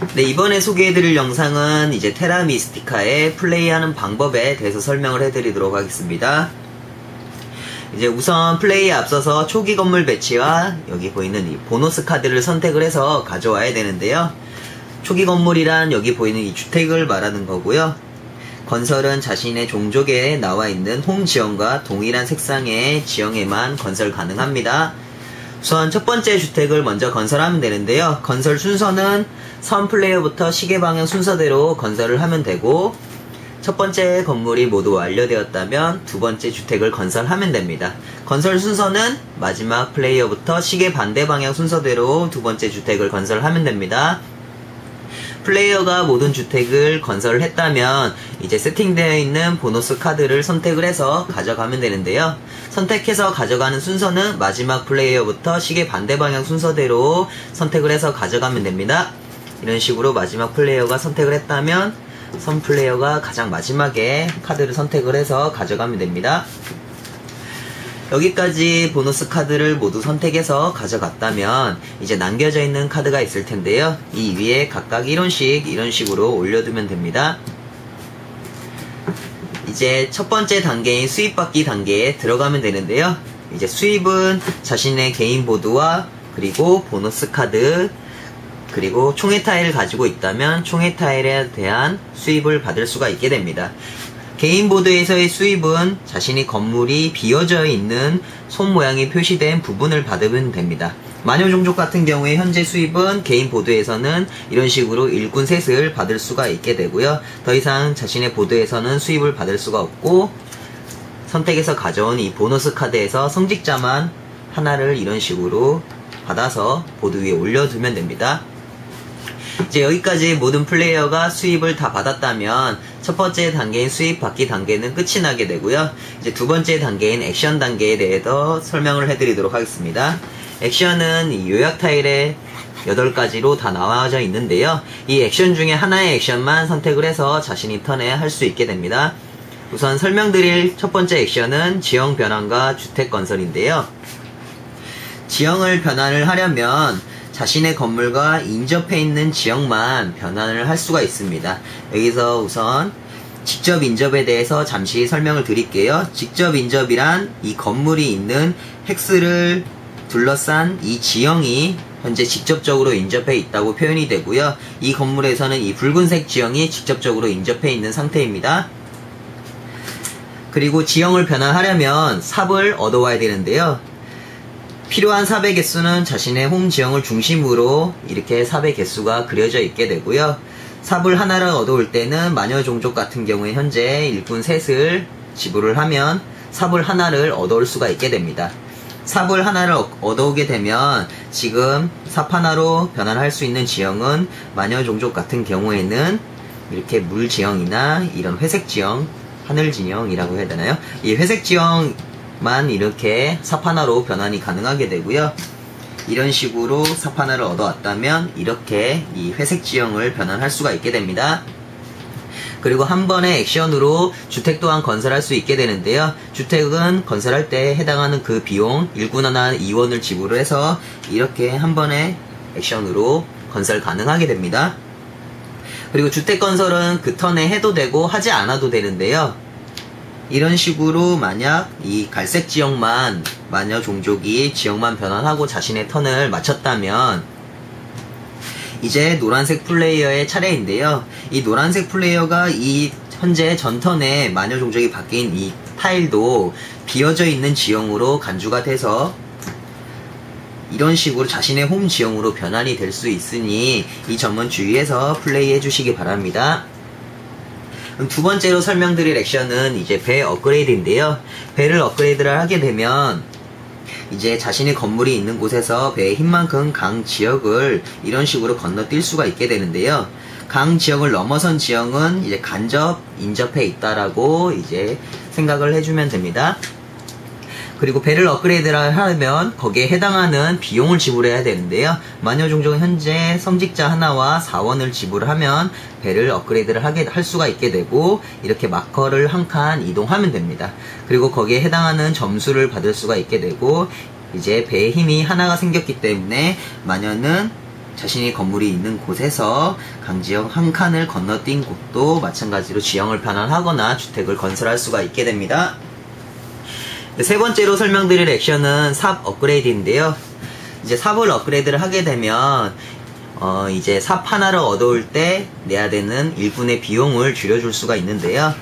네, 이번에 소개해드릴 영상은 이제 테라 미스티카의 플레이하는 방법에 대해서 설명을 해드리도록 하겠습니다. 이제 우선 플레이에 앞서서 초기 건물 배치와 여기 보이는 이 보너스 카드를 선택을 해서 가져와야 되는데요. 초기 건물이란 여기 보이는 이 주택을 말하는 거고요. 건설은 자신의 종족에 나와 있는 홈 지형과 동일한 색상의 지형에만 건설 가능합니다. 우선 첫 번째 주택을 먼저 건설하면 되는데요. 건설 순서는 선 플레이어부터 시계 방향 순서대로 건설을 하면 되고, 첫 번째 건물이 모두 완료되었다면 두 번째 주택을 건설하면 됩니다. 건설 순서는 마지막 플레이어부터 시계 반대 방향 순서대로 두 번째 주택을 건설하면 됩니다. 플레이어가 모든 주택을 건설을 했다면 이제 세팅되어 있는 보너스 카드를 선택을 해서 가져가면 되는데요. 선택해서 가져가는 순서는 마지막 플레이어부터 시계 반대 방향 순서대로 선택을 해서 가져가면 됩니다. 이런 식으로 마지막 플레이어가 선택을 했다면 선 플레이어가 가장 마지막에 카드를 선택을 해서 가져가면 됩니다. 여기까지 보너스 카드를 모두 선택해서 가져갔다면 이제 남겨져 있는 카드가 있을 텐데요. 이 위에 각각 1원씩 이런 식으로 올려두면 됩니다. 이제 첫 번째 단계인 수입 받기 단계에 들어가면 되는데요. 이제 수입은 자신의 개인 보드와 그리고 보너스 카드 그리고 총회 타일을 가지고 있다면 총회 타일에 대한 수입을 받을 수가 있게 됩니다. 개인 보드에서의 수입은 자신의 건물이 비어져 있는 손 모양이 표시된 부분을 받으면 됩니다. 마녀 종족 같은 경우에 현재 수입은 개인 보드에서는 이런 식으로 일꾼 셋을 받을 수가 있게 되고요. 더 이상 자신의 보드에서는 수입을 받을 수가 없고, 선택해서 가져온 이 보너스 카드에서 성직자만 하나를 이런 식으로 받아서 보드 위에 올려두면 됩니다. 이제 여기까지 모든 플레이어가 수입을 다 받았다면 첫 번째 단계인 수입 받기 단계는 끝이 나게 되고요. 이제 두 번째 단계인 액션 단계에 대해서 설명을 해드리도록 하겠습니다. 액션은 이 요약 타일에 8가지로 다 나와져 있는데요. 이 액션 중에 하나의 액션만 선택을 해서 자신이 턴에 할 수 있게 됩니다. 우선 설명드릴 첫 번째 액션은 지형 변환과 주택 건설인데요. 지형을 변환을 하려면 자신의 건물과 인접해 있는 지역만 변환을 할 수가 있습니다. 여기서 우선 직접 인접에 대해서 잠시 설명을 드릴게요. 직접 인접이란 이 건물이 있는 헥스를 둘러싼 이 지형이 현재 직접적으로 인접해 있다고 표현이 되고요. 이 건물에서는 이 붉은색 지형이 직접적으로 인접해 있는 상태입니다. 그리고 지형을 변환하려면 삽을 얻어와야 되는데요. 필요한 삽의 개수는 자신의 홈 지형을 중심으로 이렇게 삽의 개수가 그려져 있게 되고요. 삽을 하나를 얻어올 때는 마녀 종족 같은 경우에 현재 일꾼 셋을 지불을 하면 삽을 하나를 얻어올 수가 있게 됩니다. 삽을 하나를 얻어오게 되면 지금 삽 하나로 변환할 수 있는 지형은 마녀 종족 같은 경우에는 이렇게 물 지형이나 이런 회색 지형, 하늘 지형이라고 해야 되나요? 이 회색 지형만 이렇게 삽 하나로 변환이 가능하게 되고요. 이런 식으로 삽 하나를 얻어왔다면 이렇게 이 회색 지형을 변환할 수가 있게 됩니다. 그리고 한 번의 액션으로 주택 또한 건설할 수 있게 되는데요. 주택은 건설할 때 해당하는 그 비용 일꾼 하나 2원을 지불을 해서 이렇게 한 번의 액션으로 건설 가능하게 됩니다. 그리고 주택 건설은 그 턴에 해도 되고 하지 않아도 되는데요. 이런 식으로 만약 이 갈색 지역만 마녀 종족이 지역만 변환하고 자신의 턴을 마쳤다면 이제 노란색 플레이어의 차례인데요. 이 노란색 플레이어가 이 현재 전턴에 마녀 종족이 바뀐 이 타일도 비어져 있는 지형으로 간주가 돼서 이런 식으로 자신의 홈 지형으로 변환이 될 수 있으니 이 점은 주의해서 플레이해 주시기 바랍니다. 두 번째로 설명드릴 액션은 이제 배 업그레이드인데요. 배를 업그레이드를 하게 되면 이제 자신의 건물이 있는 곳에서 배의 힘만큼 강 지역을 이런 식으로 건너뛸 수가 있게 되는데요. 강 지역을 넘어선 지형은 이제 간접 인접해 있다라고 이제 생각을 해주면 됩니다. 그리고 배를 업그레이드를 하려면 거기에 해당하는 비용을 지불해야 되는데요. 마녀 종족은 현재 성직자 하나와 4원을 지불하면 배를 업그레이드를 할 수가 있게 되고 이렇게 마커를 한 칸 이동하면 됩니다. 그리고 거기에 해당하는 점수를 받을 수가 있게 되고 이제 배의 힘이 하나가 생겼기 때문에 마녀는 자신이 건물이 있는 곳에서 강지역 한 칸을 건너뛴 곳도 마찬가지로 지형을 변환하거나 주택을 건설할 수가 있게 됩니다. 세 번째로 설명드릴 액션은 삽 업그레이드인데요. 이제 삽을 업그레이드를 하게 되면 이제 삽 하나를 얻어올 때 내야 되는 일꾼의 비용을 줄여줄 수가 있는데요.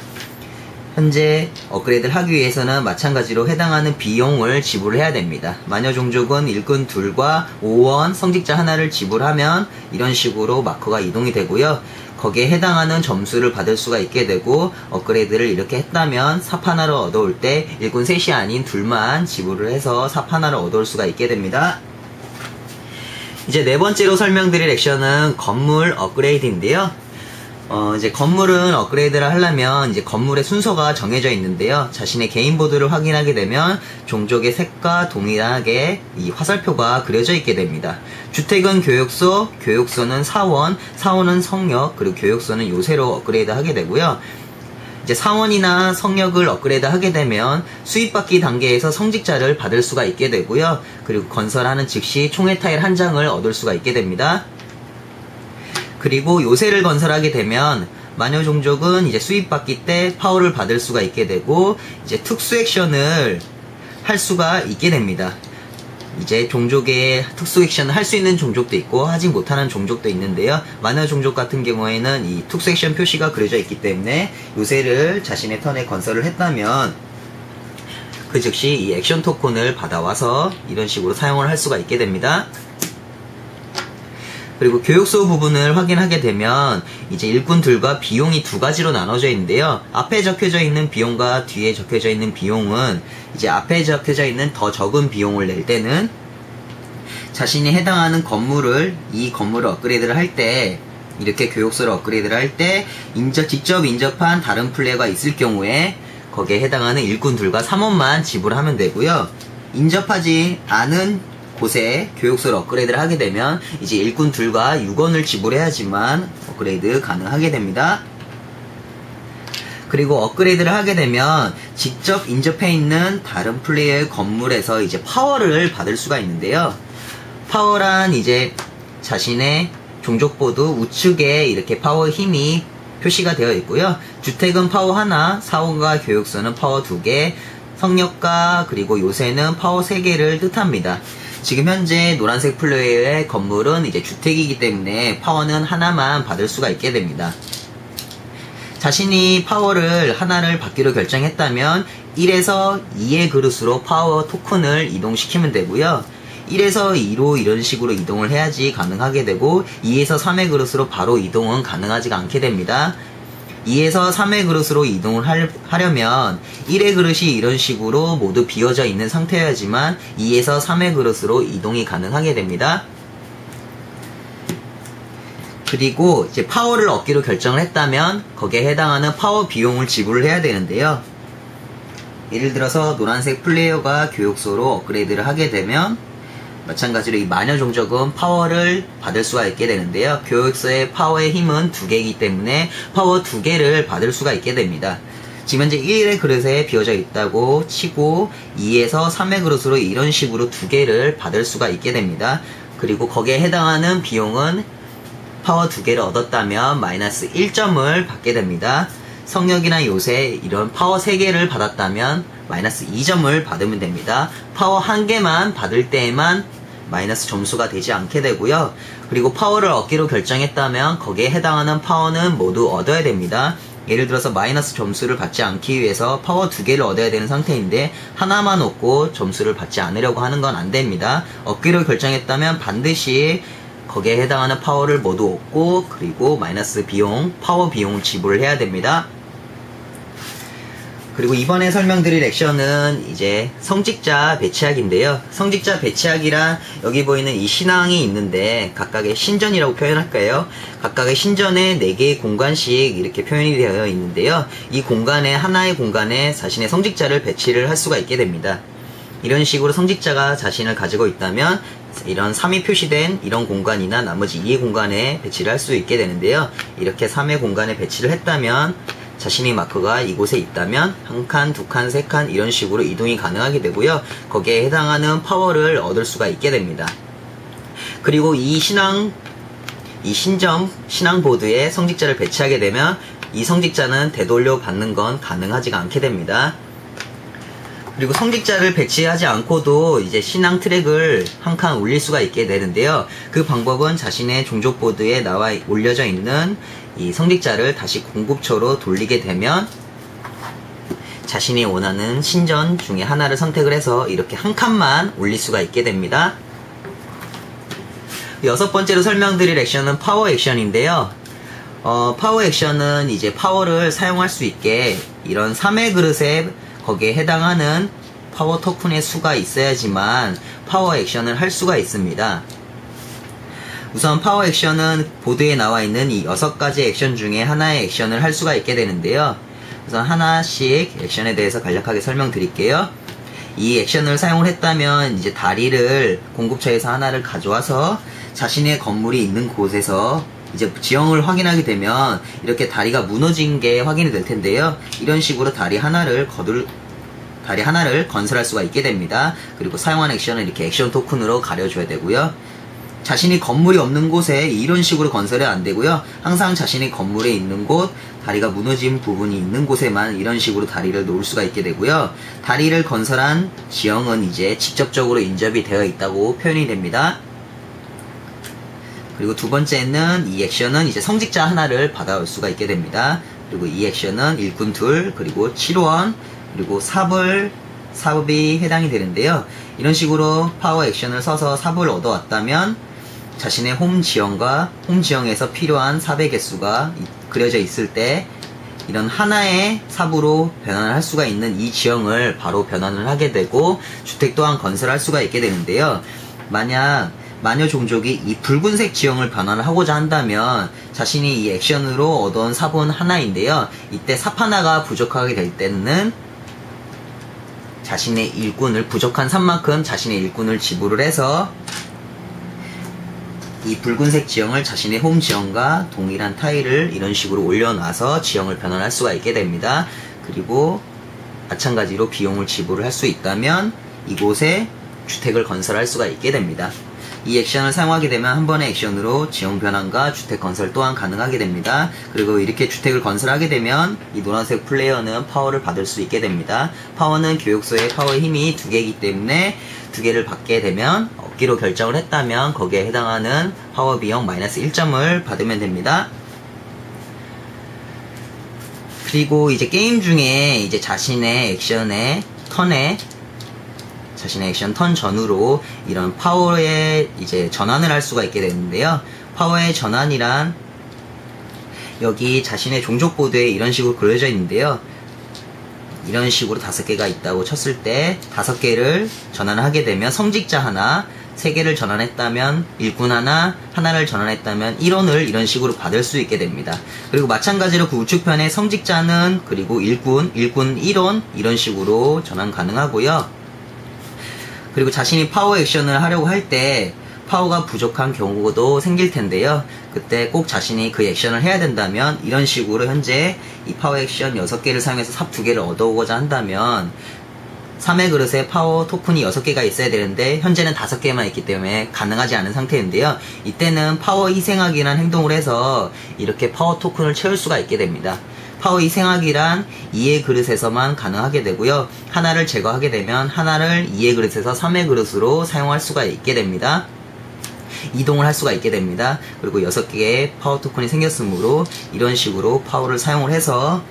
현재 업그레이드를 하기 위해서는 마찬가지로 해당하는 비용을 지불해야 됩니다. 마녀 종족은 일꾼 2과 5원 성직자 하나를 지불하면 이런 식으로 마커가 이동이 되고요. 거기에 해당하는 점수를 받을 수가 있게 되고, 업그레이드를 이렇게 했다면 삽 하나를 얻어올 때 일꾼 3이 아닌 2만 지불을 해서 삽 하나를 얻어올 수가 있게 됩니다. 이제 네 번째로 설명드릴 액션은 건물 업그레이드인데요. 이제 건물은 업그레이드를 하려면 이제 건물의 순서가 정해져 있는데요. 자신의 개인 보드를 확인하게 되면 종족의 색과 동일하게 이 화살표가 그려져 있게 됩니다. 주택은 교육소, 교육소는 사원, 사원은 성역, 그리고 교육소는 요새로 업그레이드 하게 되고요. 이제 사원이나 성역을 업그레이드 하게 되면 수입받기 단계에서 성직자를 받을 수가 있게 되고요. 그리고 건설하는 즉시 총회 타일 한 장을 얻을 수가 있게 됩니다. 그리고 요새를 건설하게 되면 마녀 종족은 이제 수입받기 때 파워를 받을 수가 있게 되고, 이제 특수 액션을 할 수가 있게 됩니다. 이제 종족의 특수 액션을 할 수 있는 종족도 있고 하지 못하는 종족도 있는데요. 마녀 종족 같은 경우에는 이 특수 액션 표시가 그려져 있기 때문에 요새를 자신의 턴에 건설을 했다면 그 즉시 이 액션 토큰을 받아와서 이런 식으로 사용을 할 수가 있게 됩니다. 그리고 교육소 부분을 확인하게 되면 이제 일꾼들과 비용이 두 가지로 나눠져 있는데요. 앞에 적혀져 있는 비용과 뒤에 적혀져 있는 비용은 이제 앞에 적혀져 있는 더 적은 비용을 낼 때는 자신이 해당하는 건물을, 이 건물을 업그레이드를 할 때, 이렇게 교육소를 업그레이드를 할 때 직접 인접한 다른 플레이어가 있을 경우에 거기에 해당하는 일꾼들과 3원만 지불하면 되고요. 인접하지 않은 곳에 교육소를 업그레이드를 하게 되면 이제 일꾼 2과 6원을 지불해야지만 업그레이드 가능하게 됩니다. 그리고 업그레이드를 하게 되면 직접 인접해 있는 다른 플레이어의 건물에서 이제 파워를 받을 수가 있는데요. 파워란 이제 자신의 종족보드 우측에 이렇게 파워 힘이 표시가 되어 있고요. 주택은 파워 하나, 사원과 교육소는 파워 2개, 성역과 그리고 요새는 파워 3개를 뜻합니다. 지금 현재 노란색 플레이어의 건물은 이제 주택이기 때문에 파워는 하나만 받을 수가 있게 됩니다. 자신이 파워를 하나를 받기로 결정했다면 1에서 2의 그릇으로 파워 토큰을 이동시키면 되고요. 1에서 2로 이런 식으로 이동을 해야지 가능하게 되고 2에서 3의 그릇으로 바로 이동은 가능하지가 않게 됩니다. 2에서 3의 그릇으로 이동을 하려면 1의 그릇이 이런 식으로 모두 비어져 있는 상태여야지만 2에서 3의 그릇으로 이동이 가능하게 됩니다. 그리고 이제 파워를 얻기로 결정을 했다면 거기에 해당하는 파워 비용을 지불을 해야 되는데요. 예를 들어서 노란색 플레이어가 교육소로 업그레이드를 하게 되면 마찬가지로 이 마녀 종족은 파워를 받을 수가 있게 되는데요. 교육소의 파워의 힘은 2개이기 때문에 파워 2개를 받을 수가 있게 됩니다. 지금 현재 1의 그릇에 비어져 있다고 치고 2에서 3의 그릇으로 이런 식으로 2개를 받을 수가 있게 됩니다. 그리고 거기에 해당하는 비용은 파워 2개를 얻었다면 마이너스 1점을 받게 됩니다. 성역이나 요새 이런 파워 3개를 받았다면 마이너스 2점을 받으면 됩니다. 파워 1개만 받을 때에만 마이너스 점수가 되지 않게 되고요. 그리고 파워를 얻기로 결정했다면 거기에 해당하는 파워는 모두 얻어야 됩니다. 예를 들어서 마이너스 점수를 받지 않기 위해서 파워 2개를 얻어야 되는 상태인데 하나만 얻고 점수를 받지 않으려고 하는 건 안 됩니다. 얻기로 결정했다면 반드시 거기에 해당하는 파워를 모두 얻고 그리고 마이너스 비용, 파워 비용을 지불을 해야 됩니다. 그리고 이번에 설명드릴 액션은 이제 성직자 배치하기인데요. 성직자 배치하기란 여기 보이는 이 신앙이 있는데 각각의 신전이라고 표현할까요? 각각의 신전에 4개의 공간씩 이렇게 표현이 되어 있는데요. 이 공간에 하나의 공간에 자신의 성직자를 배치를 할 수가 있게 됩니다. 이런 식으로 성직자가 자신을 가지고 있다면 이런 3이 표시된 이런 공간이나 나머지 2의 공간에 배치를 할 수 있게 되는데요. 이렇게 3의 공간에 배치를 했다면 자신의 마크가 이곳에 있다면 1칸, 2칸, 3칸 이런 식으로 이동이 가능하게 되고요. 거기에 해당하는 파워를 얻을 수가 있게 됩니다. 그리고 이 신장 보드에 성직자를 배치하게 되면 이 성직자는 되돌려 받는 건 가능하지가 않게 됩니다. 그리고 성직자를 배치하지 않고도 이제 신앙 트랙을 한 칸 올릴 수가 있게 되는데요. 그 방법은 자신의 종족 보드에 올려져 있는 이 성직자를 다시 공급처로 돌리게 되면 자신이 원하는 신전 중에 하나를 선택을 해서 이렇게 한 칸만 올릴 수가 있게 됩니다. 여섯 번째로 설명드릴 액션은 파워 액션인데요. 파워 액션은 이제 파워를 사용할 수 있게 이런 3의 그릇에 거기에 해당하는 파워 토큰의 수가 있어야지만 파워 액션을 할 수가 있습니다. 우선 파워 액션은 보드에 나와 있는 이 6가지 액션 중에 하나의 액션을 할 수가 있게 되는데요. 우선 하나씩 액션에 대해서 간략하게 설명드릴게요. 이 액션을 사용을 했다면 이제 다리를 공급처에서 하나를 가져와서 자신의 건물이 있는 곳에서 이제 지형을 확인하게 되면 이렇게 다리가 무너진 게 확인이 될 텐데요. 이런 식으로 다리 하나를 건설할 수가 있게 됩니다. 그리고 사용한 액션은 이렇게 액션 토큰으로 가려줘야 되고요. 자신이 건물이 없는 곳에 이런 식으로 건설이 안 되고요. 항상 자신이 건물에 있는 곳, 다리가 무너진 부분이 있는 곳에만 이런 식으로 다리를 놓을 수가 있게 되고요. 다리를 건설한 지형은 이제 직접적으로 인접이 되어 있다고 표현이 됩니다. 그리고 두 번째는 이 액션은 이제 성직자 하나를 받아올 수가 있게 됩니다. 그리고 이 액션은 일꾼 둘, 그리고 7원, 그리고 삽이 해당이 되는데요. 이런 식으로 파워 액션을 써서 삽을 얻어왔다면 자신의 홈 지형에서 필요한 삽의 개수가 그려져 있을 때 이런 하나의 삽으로 변환을 할 수가 있는 이 지형을 바로 변환을 하게 되고 주택 또한 건설할 수가 있게 되는데요. 만약 마녀 종족이 이 붉은색 지형을 변환을 하고자 한다면 자신이 이 액션으로 얻어온 삽은 하나인데요. 이때 삽 하나가 부족하게 될 때는 자신의 일꾼을 부족한 삽만큼 자신의 일꾼을 지불을 해서 이 붉은색 지형을 자신의 홈 지형과 동일한 타일을 이런 식으로 올려놔서 지형을 변환할 수가 있게 됩니다. 그리고 마찬가지로 비용을 지불을 할 수 있다면 이곳에 주택을 건설할 수가 있게 됩니다. 이 액션을 사용하게 되면 한 번의 액션으로 지형 변환과 주택 건설 또한 가능하게 됩니다. 그리고 이렇게 주택을 건설하게 되면 이 노란색 플레이어는 파워를 받을 수 있게 됩니다. 파워는 교육소의 파워의 힘이 2개이기 때문에 2개를 받게 되면 얻기로 결정을 했다면 거기에 해당하는 파워 비용 마이너스 1점을 받으면 됩니다. 그리고 이제 게임 중에 이제 자신의 액션 턴 전후로 이런 파워에 이제 전환을 할 수가 있게 되는데요. 파워의 전환이란 여기 자신의 종족 보드에 이런 식으로 그려져 있는데요. 이런 식으로 5개가 있다고 쳤을 때 5개를 전환을 하게 되면 성직자 하나, 3개를 전환했다면 일꾼 하나를 전환했다면 1원을 이런 식으로 받을 수 있게 됩니다. 그리고 마찬가지로 그 우측편에 성직자는 그리고 일꾼 1원 이런 식으로 전환 가능하고요. 그리고 자신이 파워 액션을 하려고 할 때 파워가 부족한 경우도 생길 텐데요. 그때 꼭 자신이 그 액션을 해야 된다면 이런 식으로 현재 이 파워 액션 6개를 사용해서 삽 2개를 얻어오고자 한다면 3의 그릇에 파워 토큰이 6개가 있어야 되는데 현재는 5개만 있기 때문에 가능하지 않은 상태인데요. 이때는 파워 희생하기라는 행동을 해서 이렇게 파워 토큰을 채울 수가 있게 됩니다. 파워 희생하기란 2의 그릇에서만 가능하게 되고요. 하나를 제거하게 되면 하나를 2의 그릇에서 3의 그릇으로 사용할 수가 있게 됩니다. 이동을 할 수가 있게 됩니다. 그리고 6개의 파워 토큰이 생겼으므로 이런 식으로 파워를 사용을 해서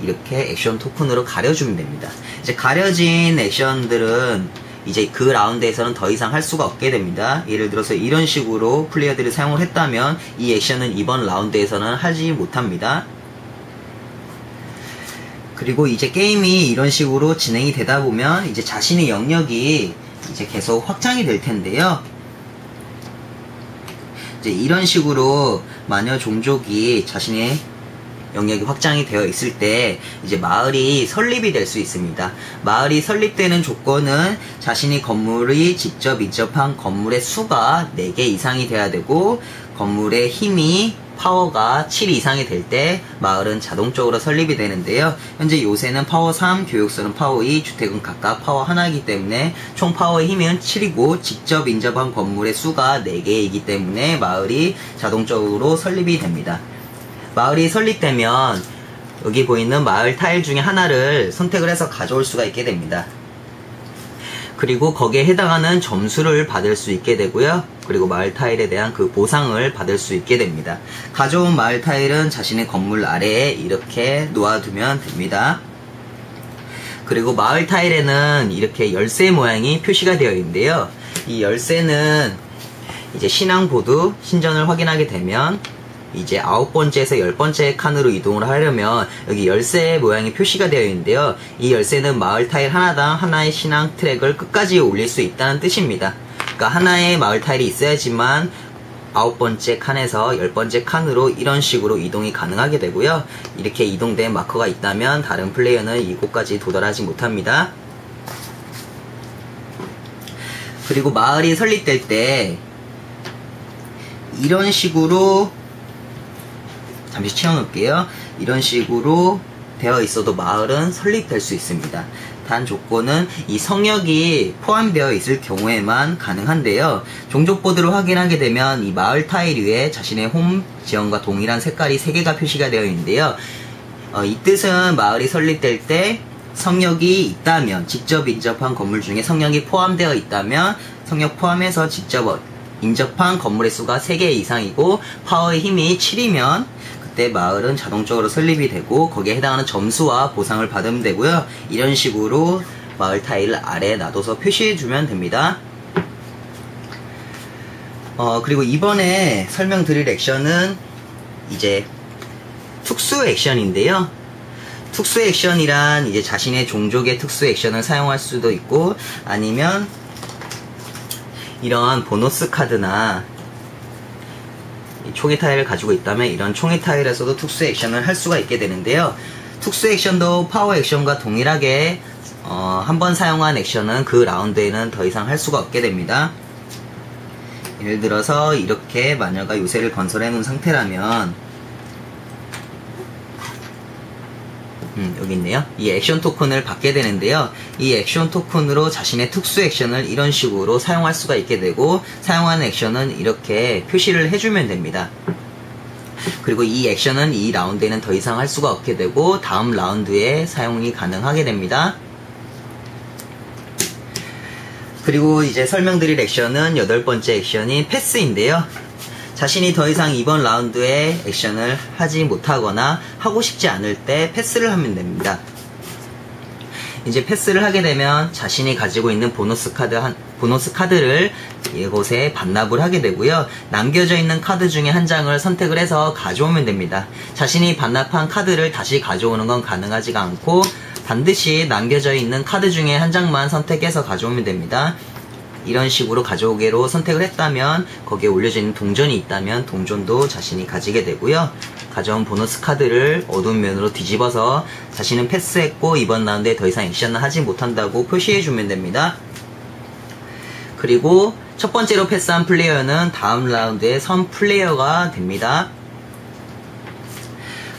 이렇게 액션 토큰으로 가려주면 됩니다. 이제 가려진 액션들은 이제 그 라운드에서는 더 이상 할 수가 없게 됩니다. 예를 들어서 이런 식으로 플레이어들이 사용을 했다면 이 액션은 이번 라운드에서는 하지 못합니다. 그리고 이제 게임이 이런 식으로 진행이 되다 보면 이제 자신의 영역이 이제 계속 확장이 될 텐데요. 이제 이런 식으로 마녀 종족이 자신의 영역이 확장이 되어 있을 때 이제 마을이 설립이 될 수 있습니다. 마을이 설립되는 조건은 자신이 건물이 직접 인접한 건물의 수가 4개 이상이 돼야 되고 건물의 힘이 파워가 7 이상이 될 때 마을은 자동적으로 설립이 되는데요. 현재 요새는 파워 3, 교육소는 파워 2, 주택은 각각 파워 1이기 때문에 총 파워의 힘은 7이고 직접 인접한 건물의 수가 4개이기 때문에 마을이 자동적으로 설립이 됩니다. 마을이 설립되면 여기 보이는 마을 타일 중에 하나를 선택을 해서 가져올 수가 있게 됩니다. 그리고 거기에 해당하는 점수를 받을 수 있게 되고요. 그리고 마을 타일에 대한 그 보상을 받을 수 있게 됩니다. 가져온 마을 타일은 자신의 건물 아래에 이렇게 놓아두면 됩니다. 그리고 마을 타일에는 이렇게 열쇠 모양이 표시가 되어 있는데요. 이 열쇠는 이제 신앙보드 신전을 확인하게 되면 이제 9번째에서 10번째 칸으로 이동을 하려면 여기 열쇠 모양이 표시가 되어 있는데요. 이 열쇠는 마을 타일 하나당 하나의 신앙 트랙을 끝까지 올릴 수 있다는 뜻입니다. 그러니까 하나의 마을 타일이 있어야지만 9번째 칸에서 10번째 칸으로 이런 식으로 이동이 가능하게 되고요. 이렇게 이동된 마커가 있다면 다른 플레이어는 이곳까지 도달하지 못합니다. 그리고 마을이 설립될 때 이런 식으로 잠시 채워놓을게요. 이런 식으로 되어 있어도 마을은 설립될 수 있습니다. 단 조건은 이 성역이 포함되어 있을 경우에만 가능한데요. 종족보드를 확인하게 되면 이 마을 타일 위에 자신의 홈 지형과 동일한 색깔이 3개가 표시가 되어 있는데요. 이 뜻은 마을이 설립될 때 성역이 있다면, 직접 인접한 건물 중에 성역이 포함되어 있다면 성역 포함해서 직접 인접한 건물의 수가 3개 이상이고 파워의 힘이 7이면 그때 마을은 자동적으로 설립이 되고 거기에 해당하는 점수와 보상을 받으면 되고요. 이런 식으로 마을 타일 아래에 놔둬서 표시해주면 됩니다. 그리고 이번에 설명드릴 액션은 이제 특수 액션인데요. 특수 액션이란 이제 자신의 종족의 특수 액션을 사용할 수도 있고 아니면 이런 보너스 카드나 총의 타일을 가지고 있다면 이런 총의 타일에서도 특수 액션을 할 수가 있게 되는데요. 특수 액션도 파워 액션과 동일하게 한번 사용한 액션은 그 라운드에는 더 이상 할 수가 없게 됩니다. 예를 들어서 이렇게 마녀가 요새를 건설해 놓은 상태라면 여기 있네요. 이 액션 토큰을 받게 되는데요. 이 액션 토큰으로 자신의 특수 액션을 이런 식으로 사용할 수가 있게 되고 사용하는 액션은 이렇게 표시를 해주면 됩니다. 그리고 이 액션은 이 라운드에는 더 이상 할 수가 없게 되고 다음 라운드에 사용이 가능하게 됩니다. 그리고 이제 설명드릴 액션은 8번째 액션인 패스인데요. 자신이 더 이상 이번 라운드에 액션을 하지 못하거나 하고 싶지 않을 때 패스를 하면 됩니다. 이제 패스를 하게 되면 자신이 가지고 있는 보너스 카드를 이곳에 반납을 하게 되고요. 남겨져 있는 카드 중에 한 장을 선택을 해서 가져오면 됩니다. 자신이 반납한 카드를 다시 가져오는 건 가능하지가 않고 반드시 남겨져 있는 카드 중에 한 장만 선택해서 가져오면 됩니다. 이런 식으로 가져오기로 선택을 했다면 거기에 올려져 있는 동전이 있다면 동전도 자신이 가지게 되고요. 가져온 보너스 카드를 어두운 면으로 뒤집어서 자신은 패스했고 이번 라운드에 더 이상 액션을 하지 못한다고 표시해주면 됩니다. 그리고 첫 번째로 패스한 플레이어는 다음 라운드에 선 플레이어가 됩니다.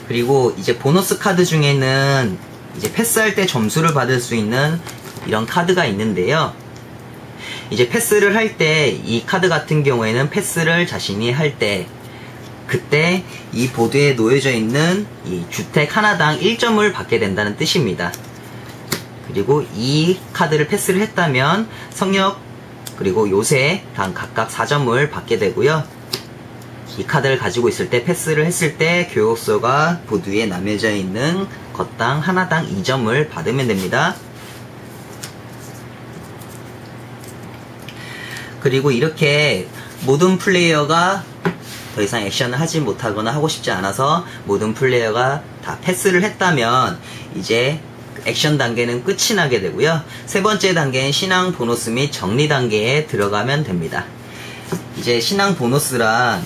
그리고 이제 보너스 카드 중에는 이제 패스할 때 점수를 받을 수 있는 이런 카드가 있는데요. 이제 패스를 할 때 이 카드 같은 경우에는 패스를 자신이 할 때 그때 이 보드에 놓여져 있는 이 주택 하나당 1점을 받게 된다는 뜻입니다. 그리고 이 카드를 패스를 했다면 성역 그리고 요새 당 각각 4점을 받게 되고요. 이 카드를 가지고 있을 때 패스를 했을 때 교육소가 보드 위에 나뉘어져 있는 것당 하나당 2점을 받으면 됩니다. 그리고 이렇게 모든 플레이어가 더 이상 액션을 하지 못하거나 하고 싶지 않아서 모든 플레이어가 다 패스를 했다면 이제 액션 단계는 끝이 나게 되고요. 세 번째 단계는 신앙 보너스 및 정리 단계에 들어가면 됩니다. 이제 신앙 보너스란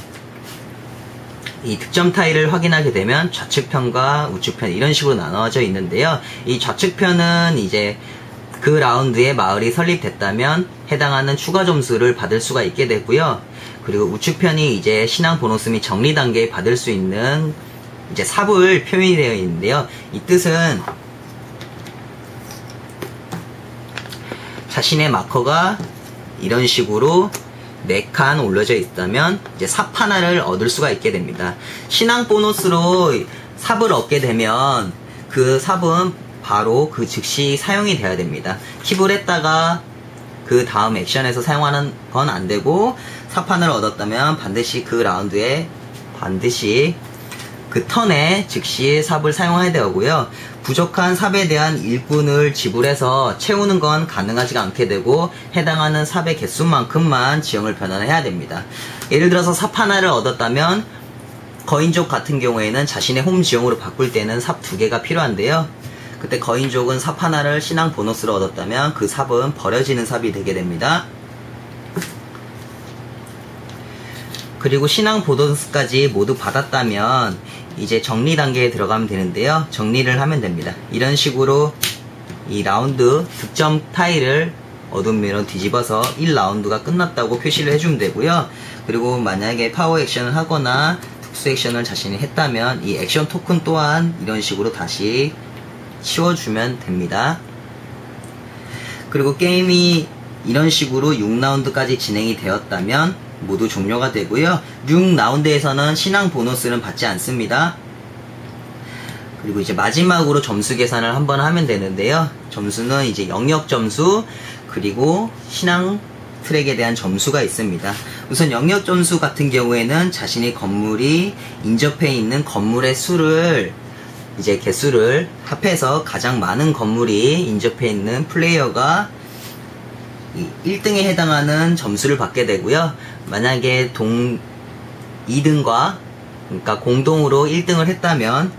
이 득점 타일을 확인하게 되면 좌측편과 우측편 이런 식으로 나눠져 있는데요. 이 좌측편은 이제 그 라운드에 마을이 설립됐다면 해당하는 추가 점수를 받을 수가 있게 되고요. 그리고 우측편이 이제 신앙 보너스 및 정리 단계에 받을 수 있는 이제 삽을 표현이 되어 있는데요. 이 뜻은 자신의 마커가 이런 식으로 4칸 올려져 있다면 이제 삽 하나를 얻을 수가 있게 됩니다. 신앙 보너스로 삽을 얻게 되면 그 삽은 바로 그 즉시 사용이 돼야 됩니다. 킵을 했다가 그 다음 액션에서 사용하는 건 안 되고, 삽 하나를 얻었다면 반드시 그 라운드에 반드시 그 턴에 즉시 삽을 사용해야 되고요. 부족한 삽에 대한 일꾼을 지불해서 채우는 건 가능하지가 않게 되고, 해당하는 삽의 개수만큼만 지형을 변환해야 됩니다. 예를 들어서 삽 하나를 얻었다면 거인족 같은 경우에는 자신의 홈 지형으로 바꿀 때는 삽 2개가 필요한데요. 그때 거인족은 삽 하나를 신앙 보너스로 얻었다면 그 삽은 버려지는 삽이 되게 됩니다. 그리고 신앙 보너스까지 모두 받았다면 이제 정리 단계에 들어가면 되는데요. 정리를 하면 됩니다. 이런 식으로 이 라운드 득점 타일을 어둠미러 뒤집어서 1라운드가 끝났다고 표시를 해주면 되고요. 그리고 만약에 파워 액션을 하거나 특수 액션을 자신이 했다면 이 액션 토큰 또한 이런 식으로 다시 치워주면 됩니다. 그리고 게임이 이런 식으로 6라운드까지 진행이 되었다면 모두 종료가 되고요. 6라운드에서는 신앙 보너스는 받지 않습니다. 그리고 이제 마지막으로 점수 계산을 한번 하면 되는데요. 점수는 이제 영역 점수, 그리고 신앙 트랙에 대한 점수가 있습니다. 우선 영역 점수 같은 경우에는 자신의 건물이 인접해 있는 건물의 수를 이제 개수를 합해서 가장 많은 건물이 인접해 있는 플레이어가 1등에 해당하는 점수를 받게 되고요. 만약에 2등과 그러니까 공동으로 1등을 했다면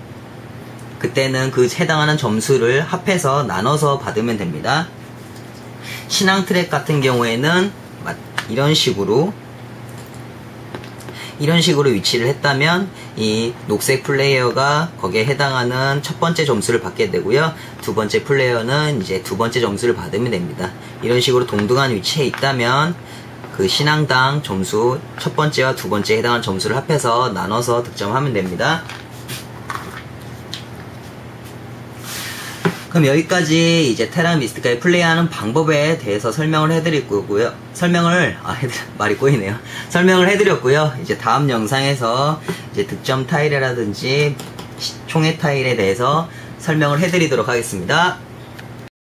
그때는 그 해당하는 점수를 합해서 나눠서 받으면 됩니다. 신앙 트랙 같은 경우에는 이런 식으로 위치를 했다면 이 녹색 플레이어가 거기에 해당하는 첫 번째 점수를 받게 되고요. 두 번째 플레이어는 이제 두 번째 점수를 받으면 됩니다. 이런 식으로 동등한 위치에 있다면 그 신앙당 점수 첫 번째와 두 번째에 해당하는 점수를 합해서 나눠서 득점하면 됩니다. 그럼 여기까지 이제 테라 미스티카의 플레이하는 방법에 대해서 설명을 해드렸고요. 말이 꼬이네요. 설명을 해드렸고요. 이제 다음 영상에서 이제 득점 타일이라든지 총회 타일에 대해서 설명을 해드리도록 하겠습니다.